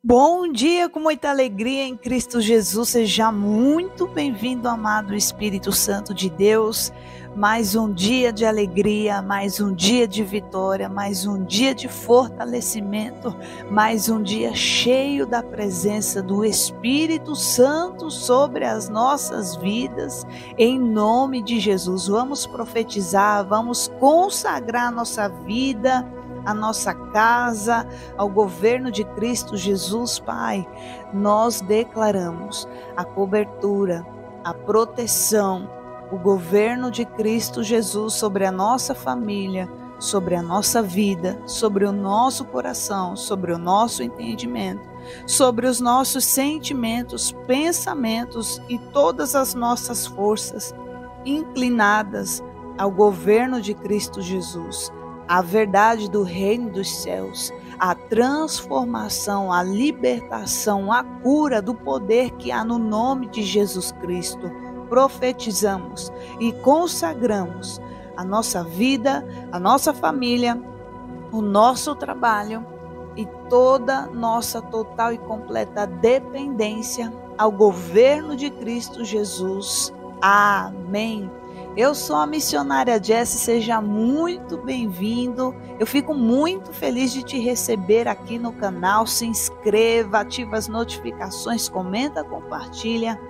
Bom dia, com muita alegria em Cristo Jesus. Seja muito bem-vindo, amado Espírito Santo de Deus. Mais um dia de alegria, mais um dia de vitória, mais um dia de fortalecimento, mais um dia cheio da presença do Espírito Santo sobre as nossas vidas. Em nome de Jesus, vamos profetizar, vamos consagrar nossa vida, a nossa casa, ao governo de Cristo Jesus, Pai. Nós declaramos a cobertura, a proteção, o governo de Cristo Jesus sobre a nossa família, sobre a nossa vida, sobre o nosso coração, sobre o nosso entendimento, sobre os nossos sentimentos, pensamentos e todas as nossas forças inclinadas ao governo de Cristo Jesus. A verdade do reino dos céus, a transformação, a libertação, a cura do poder que há no nome de Jesus Cristo. Profetizamos e consagramos a nossa vida, a nossa família, o nosso trabalho e toda nossa total e completa dependência ao governo de Cristo Jesus. Amém. Eu sou a missionária Jessie, seja muito bem-vindo. Eu fico muito feliz de te receber aqui no canal. Se inscreva, ativa as notificações, comenta, compartilha,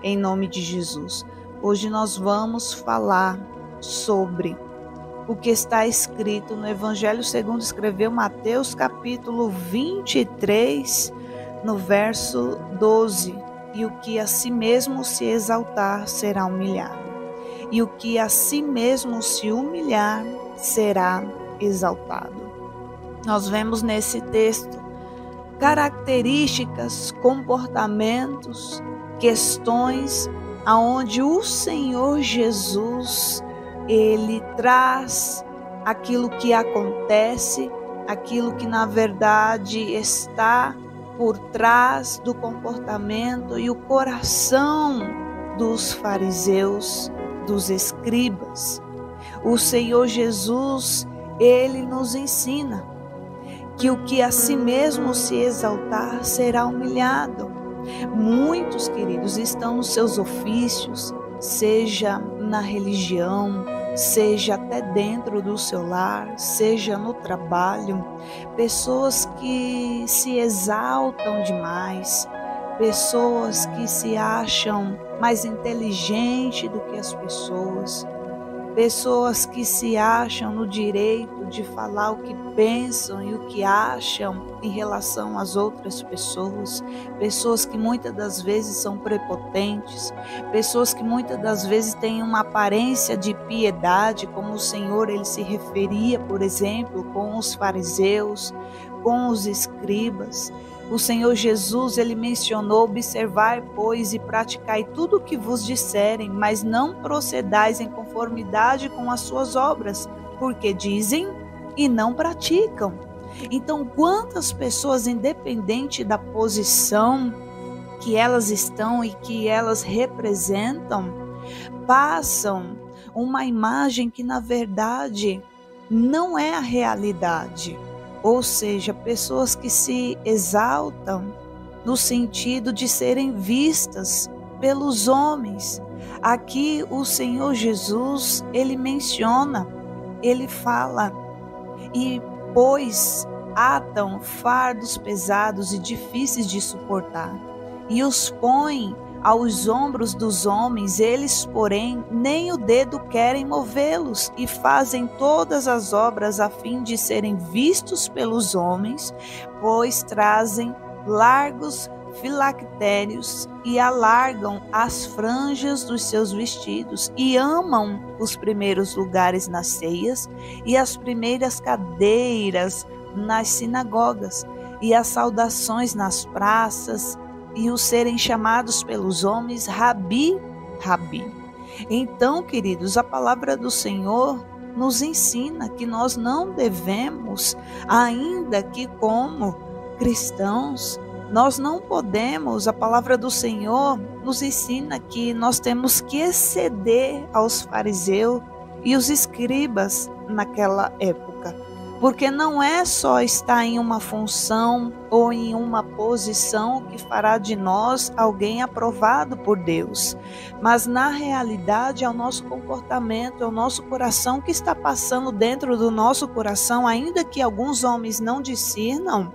em nome de Jesus. Hoje nós vamos falar sobre o que está escrito no Evangelho segundo escreveu Mateus, capítulo 23, no verso 12. E o que a si mesmo se exaltar será humilhado. E o que a si mesmo se humilhar será exaltado. Nós vemos nesse texto características, comportamentos, questões aonde o Senhor Jesus, ele traz aquilo que acontece, aquilo que na verdade está por trás do comportamento e o coração dos fariseus, dos escribas. O Senhor Jesus, ele nos ensina que o que a si mesmo se exaltar será humilhado. Muitos, queridos, estão nos seus ofícios, seja na religião, seja até dentro do seu lar, seja no trabalho, pessoas que se exaltam demais, pessoas que se acham mais inteligentes do que as pessoas que se acham no direito de falar o que pensam e o que acham em relação às outras pessoas que muitas das vezes são prepotentes, pessoas que muitas das vezes têm uma aparência de piedade, como o Senhor ele se referia, por exemplo, com os fariseus, com os escribas. O Senhor Jesus, ele mencionou: observai, pois, e praticai tudo o que vos disserem, mas não procedais em conformidade com as suas obras, porque dizem e não praticam. Então, quantas pessoas, independente da posição que elas estão e que elas representam, passam uma imagem que, na verdade, não é a realidade. Ou seja, pessoas que se exaltam no sentido de serem vistas pelos homens. Aqui o Senhor Jesus, ele menciona, ele fala: e pois atam fardos pesados e difíceis de suportar, e os põem aos ombros dos homens, eles, porém, nem o dedo querem movê-los, e fazem todas as obras a fim de serem vistos pelos homens, pois trazem largos filactérios e alargam as franjas dos seus vestidos, e amam os primeiros lugares nas ceias e as primeiras cadeiras nas sinagogas e as saudações nas praças, e os serem chamados pelos homens Rabi, Rabi. Então, queridos, a palavra do Senhor nos ensina que nós não devemos, ainda que como cristãos, nós não podemos, a palavra do Senhor nos ensina que nós temos que exceder aos fariseus e os escribas naquela época. Porque não é só estar em uma função ou em uma posição que fará de nós alguém aprovado por Deus, mas na realidade é o nosso comportamento, é o nosso coração que está passando dentro do nosso coração, ainda que alguns homens não discernam,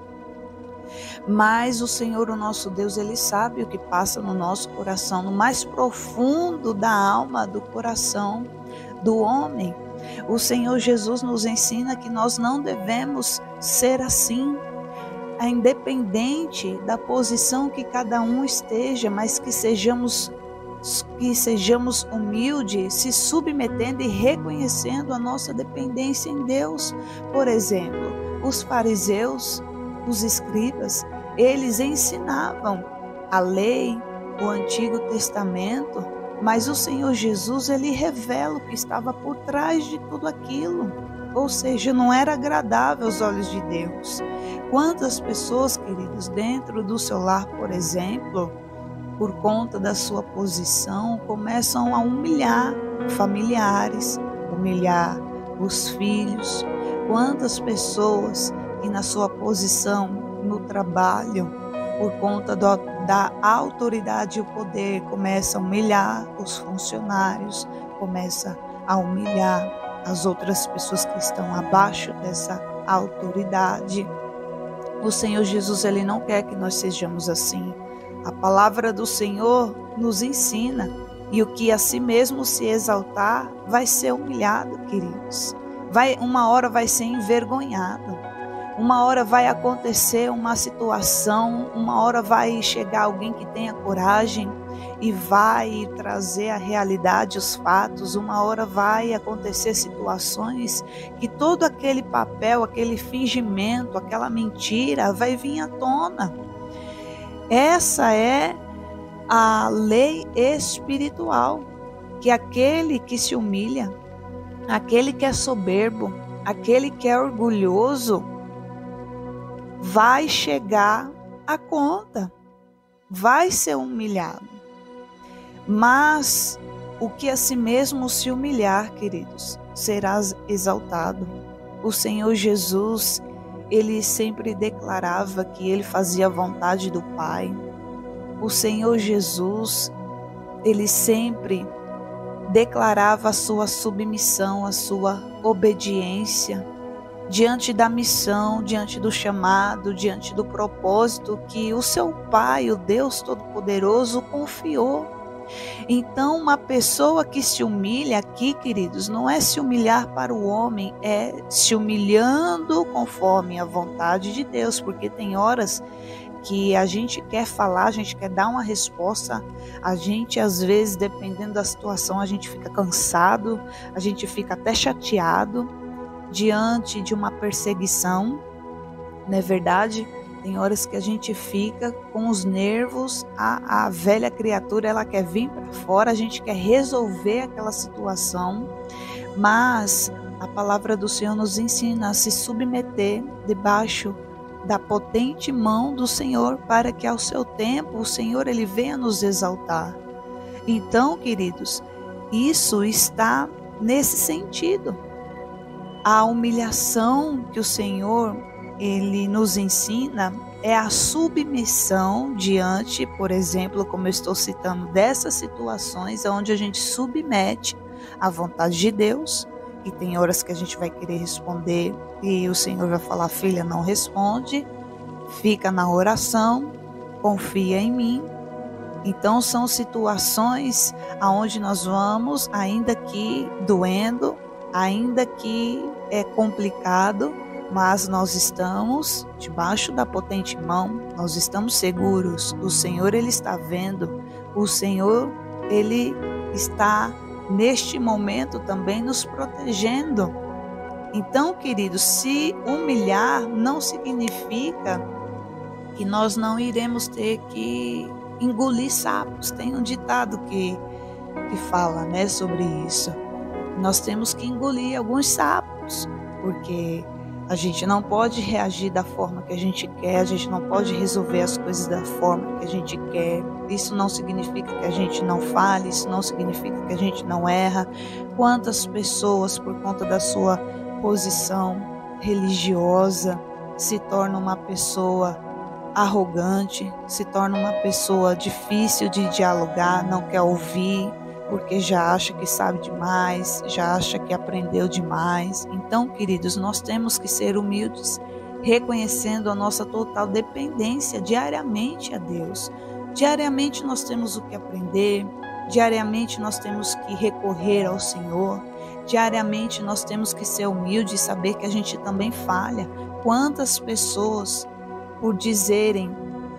mas o Senhor, o nosso Deus, Ele sabe o que passa no nosso coração, no mais profundo da alma, do coração do homem. O Senhor Jesus nos ensina que nós não devemos ser assim, independente da posição que cada um esteja, mas que sejamos humildes, se submetendo e reconhecendo a nossa dependência em Deus. Por exemplo, os fariseus, os escribas, eles ensinavam a lei, o Antigo Testamento, mas o Senhor Jesus, Ele revela o que estava por trás de tudo aquilo. Ou seja, não era agradável aos olhos de Deus. Quantas pessoas, queridos, dentro do seu lar, por exemplo, por conta da sua posição, começam a humilhar familiares, humilhar os filhos. Quantas pessoas que na sua posição no trabalho, por conta da autoridade e o poder, começa a humilhar os funcionários, começa a humilhar as outras pessoas que estão abaixo dessa autoridade. O Senhor Jesus, Ele não quer que nós sejamos assim. A palavra do Senhor nos ensina, e o que a si mesmo se exaltar vai ser humilhado, queridos. Uma hora vai ser envergonhado. Uma hora vai acontecer uma situação, uma hora vai chegar alguém que tenha coragem e vai trazer a realidade, os fatos. Uma hora vai acontecer situações que todo aquele papel, aquele fingimento, aquela mentira vai vir à tona. Essa é a lei espiritual, que aquele que se humilha, aquele que é soberbo, aquele que é orgulhoso, vai chegar à conta, vai ser humilhado. Mas o que a si mesmo se humilhar, queridos, será exaltado. O Senhor Jesus, Ele sempre declarava que Ele fazia a vontade do Pai. O Senhor Jesus, Ele sempre declarava a sua submissão, a sua obediência, diante da missão, diante do chamado, diante do propósito que o seu Pai, o Deus Todo-Poderoso, confiou. Então, uma pessoa que se humilha aqui, queridos, não é se humilhar para o homem, é se humilhando conforme a vontade de Deus, porque tem horas que a gente quer falar, a gente quer dar uma resposta, a gente às vezes, dependendo da situação, a gente fica cansado, a gente fica até chateado, diante de uma perseguição, não é verdade? Tem horas que a gente fica com os nervos, a velha criatura, ela quer vir para fora, a gente quer resolver aquela situação, mas a palavra do Senhor nos ensina a se submeter debaixo da potente mão do Senhor, para que ao seu tempo o Senhor, Ele venha nos exaltar. Então, queridos, isso está nesse sentido. A humilhação que o Senhor, Ele nos ensina é a submissão diante, por exemplo, como eu estou citando, dessas situações onde a gente submete à vontade de Deus, e tem horas que a gente vai querer responder e o Senhor vai falar: filha, não responde, fica na oração, confia em mim. Então são situações aonde nós vamos, ainda que doendo, ainda que é complicado, mas nós estamos debaixo da potente mão, nós estamos seguros. O Senhor, Ele está vendo, o Senhor, Ele está neste momento também nos protegendo. Então, queridos, se humilhar não significa que nós não iremos ter que engolir sapos. Tem um ditado que fala, né, sobre isso. Nós temos que engolir alguns sapos, porque a gente não pode reagir da forma que a gente quer, a gente não pode resolver as coisas da forma que a gente quer. Isso não significa que a gente não fale, isso não significa que a gente não erra. Quantas pessoas, por conta da sua posição, religiosa, se torna uma pessoa arrogante, se torna uma pessoa difícil de dialogar, não quer ouvir, porque já acha que sabe demais, já acha que aprendeu demais. Então, queridos, nós temos que ser humildes, reconhecendo a nossa total dependência diariamente a Deus. Diariamente nós temos o que aprender, diariamente nós temos que recorrer ao Senhor, diariamente nós temos que ser humildes e saber que a gente também falha. Quantas pessoas, por dizerem: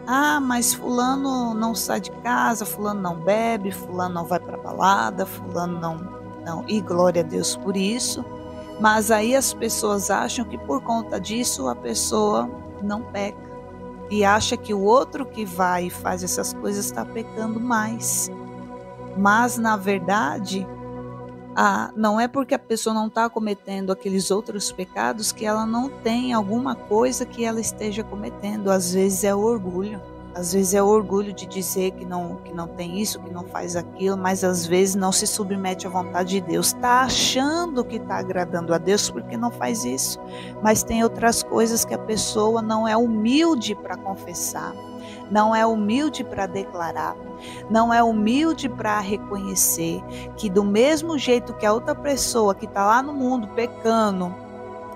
ah, mas fulano não sai de casa, fulano não bebe, fulano não vai para balada, fulano não, e glória a Deus por isso. Mas aí as pessoas acham que por conta disso a pessoa não peca e acha que o outro que vai e faz essas coisas está pecando mais. Mas na verdade, não é porque a pessoa não está cometendo aqueles outros pecados que ela não tem alguma coisa que ela esteja cometendo. Às vezes é o orgulho. Às vezes é o orgulho de dizer que não tem isso, que não faz aquilo, mas às vezes não se submete à vontade de Deus. Está achando que está agradando a Deus porque não faz isso. Mas tem outras coisas que a pessoa não é humilde para confessar, não é humilde para declarar, não é humilde para reconhecer que do mesmo jeito que a outra pessoa que está lá no mundo pecando,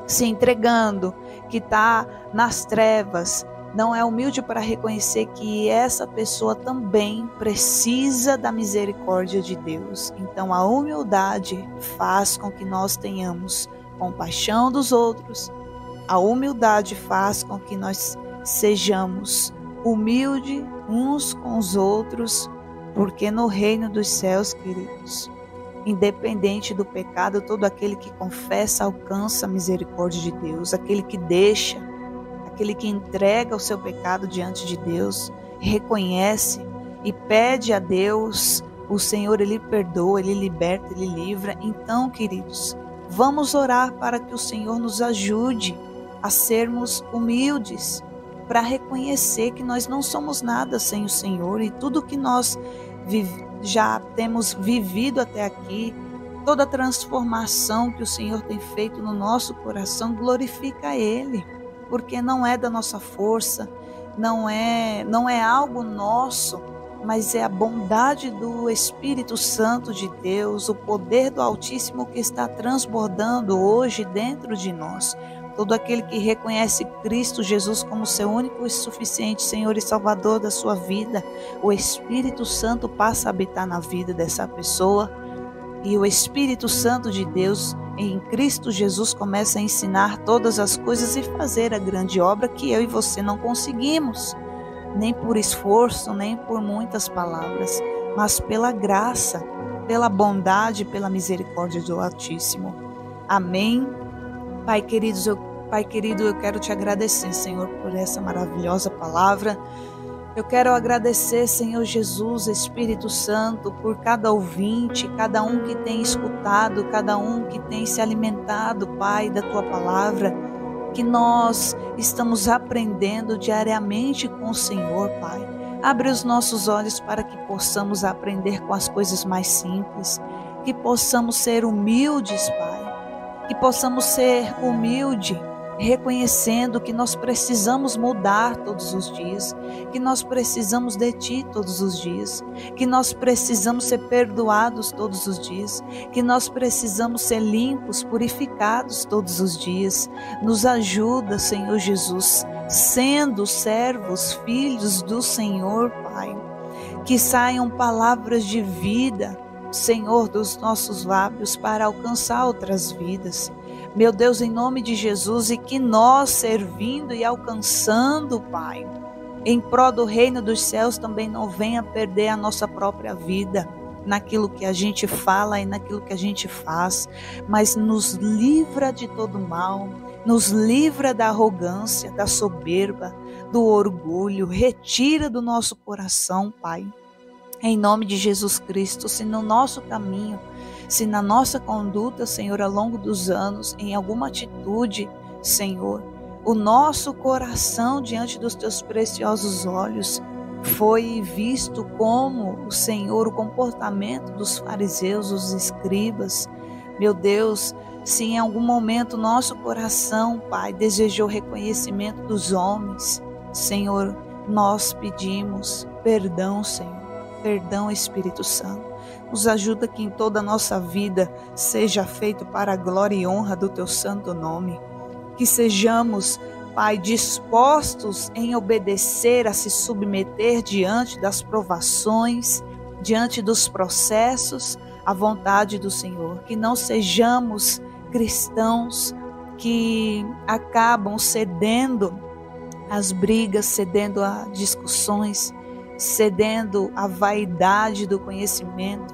se entregando, que está nas trevas, não é humilde para reconhecer que essa pessoa também precisa da misericórdia de Deus. Então a humildade faz com que nós tenhamos compaixão dos outros. A humildade faz com que nós sejamos humildes uns com os outros, porque no reino dos céus, queridos, independente do pecado, todo aquele que confessa alcança a misericórdia de Deus. Aquele que deixa, aquele que entrega o seu pecado diante de Deus, reconhece e pede a Deus, o Senhor, Ele perdoa, Ele liberta, Ele livra. Então, queridos, vamos orar para que o Senhor nos ajude a sermos humildes, para reconhecer que nós não somos nada sem o Senhor e tudo que nós já temos vivido até aqui, toda a transformação que o Senhor tem feito no nosso coração, glorifica Ele, porque não é da nossa força, não é algo nosso, mas é a bondade do Espírito Santo de Deus, o poder do Altíssimo que está transbordando hoje dentro de nós. Todo aquele que reconhece Cristo Jesus como seu único e suficiente Senhor e Salvador da sua vida, o Espírito Santo passa a habitar na vida dessa pessoa e o Espírito Santo de Deus em Cristo Jesus começa a ensinar todas as coisas e fazer a grande obra que eu e você não conseguimos, nem por esforço, nem por muitas palavras, mas pela graça, pela bondade, pela misericórdia do Altíssimo. Amém. Pai querido, eu quero te agradecer, Senhor, por essa maravilhosa palavra. Eu quero agradecer, Senhor Jesus, Espírito Santo, por cada ouvinte, cada um que tem escutado, cada um que tem se alimentado, Pai, da Tua palavra, que nós estamos aprendendo diariamente com o Senhor, Pai. Abre os nossos olhos para que possamos aprender com as coisas mais simples, que possamos ser humildes, Pai. Que possamos ser humildes, reconhecendo que nós precisamos mudar todos os dias, que nós precisamos de Ti todos os dias, que nós precisamos ser perdoados todos os dias, que nós precisamos ser limpos, purificados todos os dias. Nos ajuda, Senhor Jesus, sendo servos, filhos do Senhor, Pai. Que saiam palavras de vida, Senhor, dos nossos lábios para alcançar outras vidas. Meu Deus, em nome de Jesus, e que nós servindo e alcançando, Pai, em prol do reino dos céus, também não venha perder a nossa própria vida naquilo que a gente fala e naquilo que a gente faz, mas nos livra de todo mal, nos livra da arrogância, da soberba, do orgulho, retira do nosso coração, Pai. Em nome de Jesus Cristo, se no nosso caminho, se na nossa conduta, Senhor, ao longo dos anos, em alguma atitude, Senhor, o nosso coração diante dos Teus preciosos olhos foi visto como o Senhor, o comportamento dos fariseus, os escribas. Meu Deus, Se em algum momento nosso coração, Pai, desejou reconhecimento dos homens, Senhor, nós pedimos perdão, Senhor. Perdão, Espírito Santo. Nos ajuda que em toda a nossa vida seja feito para a glória e honra do Teu santo nome. Que sejamos, Pai, dispostos em obedecer, a se submeter diante das provações, diante dos processos, à vontade do Senhor. Que não sejamos cristãos que acabam cedendo às brigas, cedendo a discussões, cedendo à vaidade do conhecimento,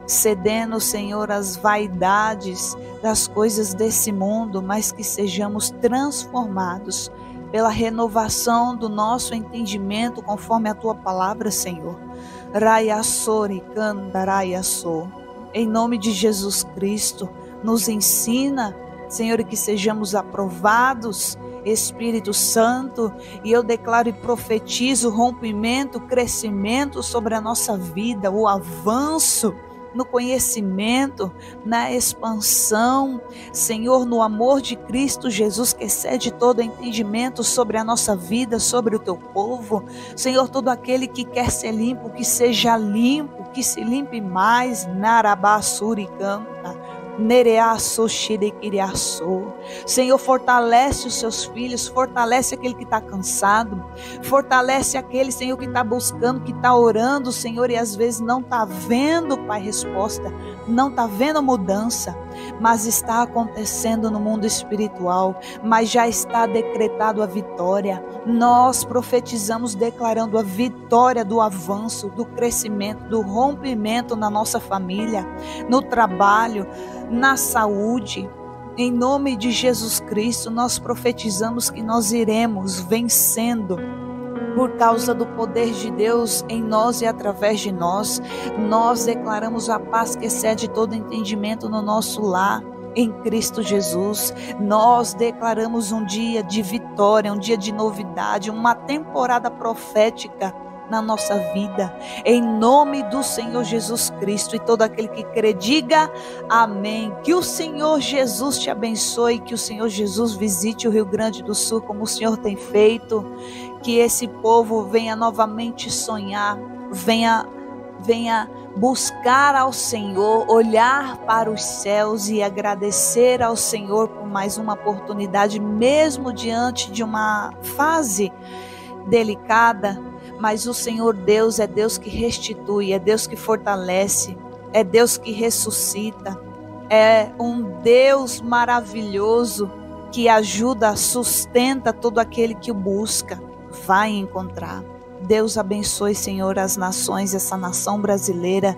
cedendo, Senhor, às vaidades das coisas desse mundo, mas que sejamos transformados pela renovação do nosso entendimento conforme a Tua palavra, Senhor. Raiassori kandaraiassô. Em nome de Jesus Cristo, nos ensina, Senhor, que sejamos aprovados, Espírito Santo, e eu declaro e profetizo rompimento, crescimento sobre a nossa vida, o avanço no conhecimento, na expansão, Senhor, no amor de Cristo Jesus, que excede todo entendimento sobre a nossa vida, sobre o Teu povo. Senhor, todo aquele que quer ser limpo, que seja limpo, que se limpe mais. Narabassuri canta. Senhor, fortalece os seus filhos, fortalece aquele que está cansado, fortalece aquele, Senhor, que está buscando, que está orando, Senhor, e às vezes não está vendo, Pai, resposta, não está vendo mudança, mas está acontecendo no mundo espiritual, mas já está decretado a vitória. Nós profetizamos declarando a vitória do avanço, do crescimento, do rompimento na nossa família, no trabalho, na saúde. Em nome de Jesus Cristo, nós profetizamos que nós iremos vencendo por causa do poder de Deus em nós e através de nós. Nós declaramos a paz que excede todo entendimento no nosso lar, em Cristo Jesus. Nós declaramos um dia de vitória, um dia de novidade, uma temporada profética na nossa vida, em nome do Senhor Jesus Cristo. E todo aquele que crê, diga amém. Que o Senhor Jesus te abençoe, que o Senhor Jesus visite o Rio Grande do Sul como o Senhor tem feito, que esse povo venha novamente sonhar, venha buscar ao Senhor, olhar para os céus e agradecer ao Senhor por mais uma oportunidade, mesmo diante de uma fase delicada. Mas o Senhor Deus é Deus que restitui, é Deus que fortalece, é Deus que ressuscita, é um Deus maravilhoso que ajuda, sustenta todo aquele que o busca, vai encontrar. Deus abençoe, Senhor, as nações, essa nação brasileira,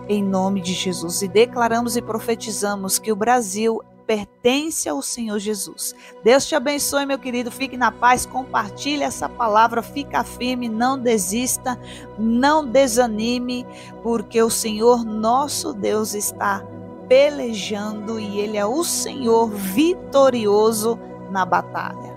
em nome de Jesus. E declaramos e profetizamos que o Brasil pertence ao Senhor Jesus. Deus te abençoe, meu querido. Fique na paz, compartilhe essa palavra, fica firme, não desista, não desanime, porque o Senhor nosso Deus está pelejando e Ele é o Senhor vitorioso na batalha.